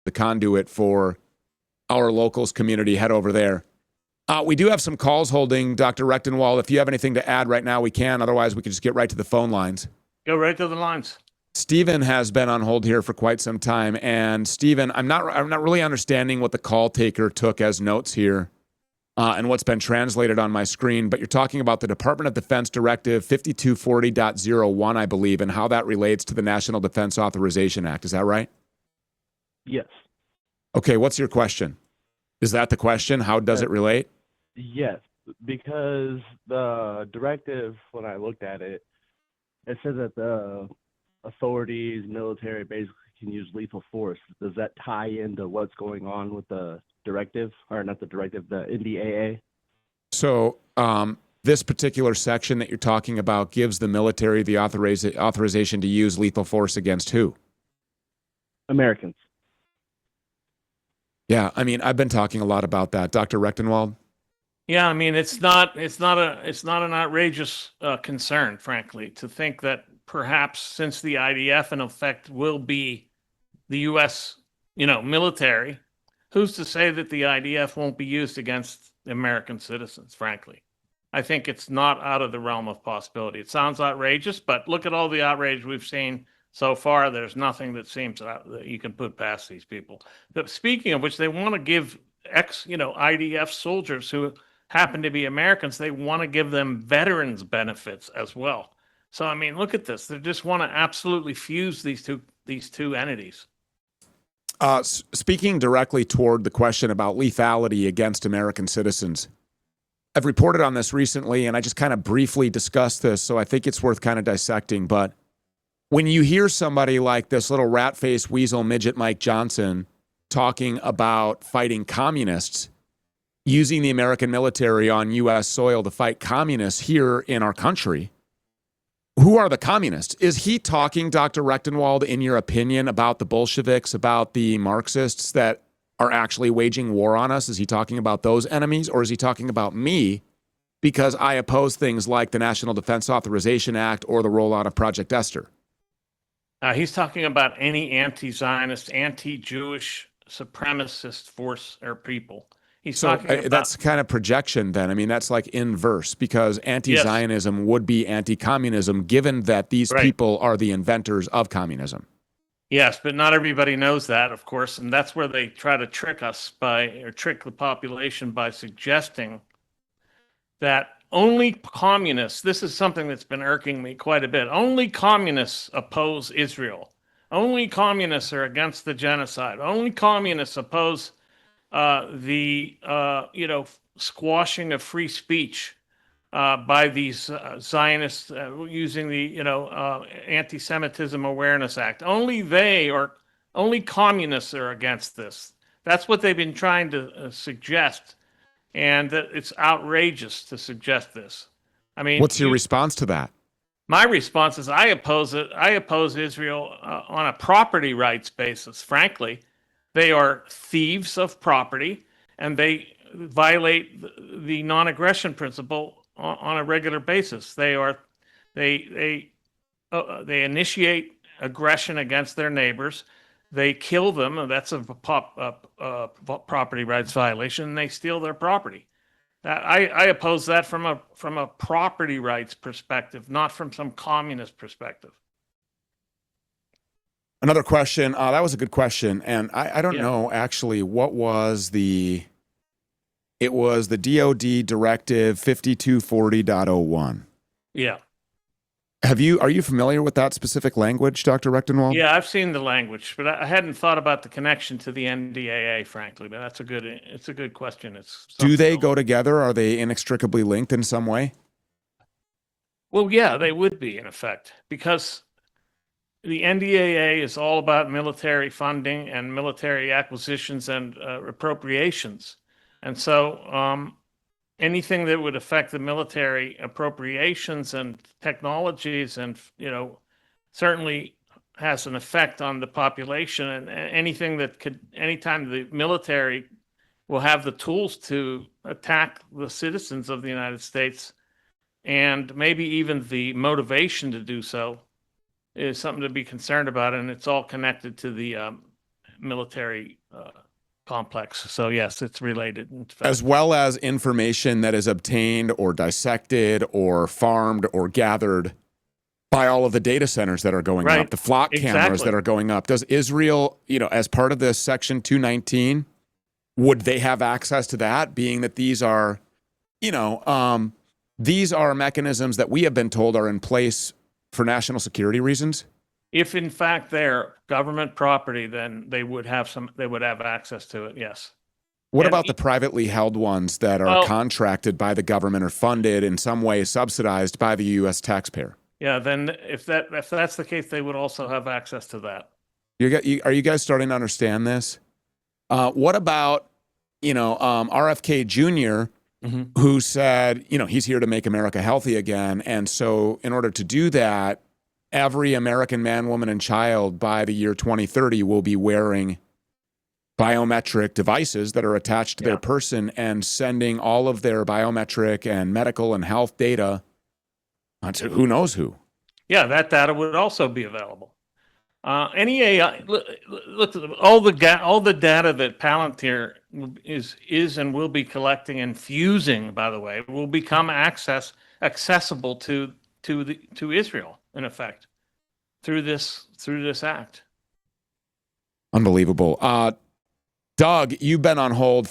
the conduit for our locals community head over there. We do have some calls holding, Dr. Rechtenwald. If you have anything to add right now, we can. Otherwise, we can just get right to the phone lines. Go right to the lines. Stephen has been on hold here for quite some time. And Stephen, I'm not really understanding what the call taker took as notes here and what's been translated on my screen. But you're talking about the Department of Defense Directive 5240.01, I believe, and how that relates to the National Defense Authorization Act. Is that right? Yes. Okay, what's your question? Is that the question? How does it relate? Yes, because the directive, when I looked at it, it says that the authorities, military, basically can use lethal force. Does that tie into what's going on with the directive, or not the directive, the NDAA? So this particular section that you're talking about gives the military the authorization to use lethal force against who? Americans. Yeah, I mean, I've been talking a lot about that. Dr. Rechtenwald? Yeah, I mean, it's not an outrageous concern, frankly, to think that perhaps since the IDF in effect will be the U.S. military, who's to say that the IDF won't be used against American citizens? Frankly, I think it's not out of the realm of possibility. It sounds outrageous, but look at all the outrage we've seen so far. There's nothing that seems that you can put past these people. But speaking of which, they want to give IDF soldiers who happen to be Americans, they want to give them veterans benefits as well. So, I mean, look at this. They just want to absolutely fuse these two entities. Speaking directly toward the question about lethality against American citizens, I've reported on this recently, and I just kind of briefly discussed this, so I think it's worth kind of dissecting. But when you hear somebody like this little rat-faced weasel midget Mike Johnson talking about fighting communists, using the American military on U.S. soil to fight communists here in our country, who are the communists? Is he talking, Dr. Rechtenwald, in your opinion, about the Bolsheviks, about the Marxists that are actually waging war on us? Is he talking about those enemies, or is he talking about me because I oppose things like the National Defense Authorization Act or the rollout of Project Esther? He's talking about any anti-Zionist, anti-Jewish supremacist force or people. He's talking about... That's kind of projection then. I mean, that's like inverse, because anti-Zionism would be anti-communism, given that these people are the inventors of communism. Yes, but not everybody knows that, of course, and that's where they try to trick us trick the population by suggesting that only communists, this is something that's been irking me quite a bit, only communists oppose Israel. Only communists are against the genocide. Only communists oppose the squashing of free speech by these Zionists using the Anti-Semitism Awareness Act. Only communists are against this. That's what they've been trying to suggest, and that it's outrageous to suggest this. I mean, what's your response to that? My response is I oppose it. I oppose Israel on a property rights basis. Frankly, they are thieves of property, and they violate the non-aggression principle on a regular basis. They initiate aggression against their neighbors. They kill them, and that's a property rights violation. And they steal their property. I oppose that from a property rights perspective, not from some communist perspective. Another question. That was a good question. And I don't know actually what was it was the DOD Directive 5240.01. Yeah. Are you familiar with that specific language, Dr. Rechtenwald? Yeah, I've seen the language, but I hadn't thought about the connection to the NDAA, frankly. But it's a good question. Do they go together? Are they inextricably linked in some way? Well, yeah, they would be, in effect, because the NDAA is all about military funding and military acquisitions and appropriations. And so anything that would affect the military appropriations and technologies and, certainly has an effect on the population, and anything that anytime the military will have the tools to attack the citizens of the United States, and maybe even the motivation to do so, is something to be concerned about. And it's all connected to the military complex. So yes, it's related. In fact. As well as information that is obtained or dissected or farmed or gathered by all of the data centers that are going Right. up, the flock cameras Exactly. that are going up. Does Israel, as part of this Section 219, would they have access to that, being that these are, these are mechanisms that we have been told are in place for national security reasons? If in fact they're government property, then they would have access to it. Yes. What And about the privately held ones that are Well- contracted by the government or funded in some way, subsidized by the U.S. taxpayer? Yeah. Then if that's the case, they would also have access to that. Are you guys starting to understand this? What about, RFK Jr., who said, he's here to make America healthy again. And so in order to do that, every American man, woman, and child by the year 2030 will be wearing biometric devices that are attached to their person and sending all of their biometric and medical and health data onto who knows who. Yeah, that data would also be available. Any AI, look, all the data that Palantir is and will be collecting and fusing, by the way, will become accessible to Israel, in effect, through this act. Unbelievable. Doug, you've been on hold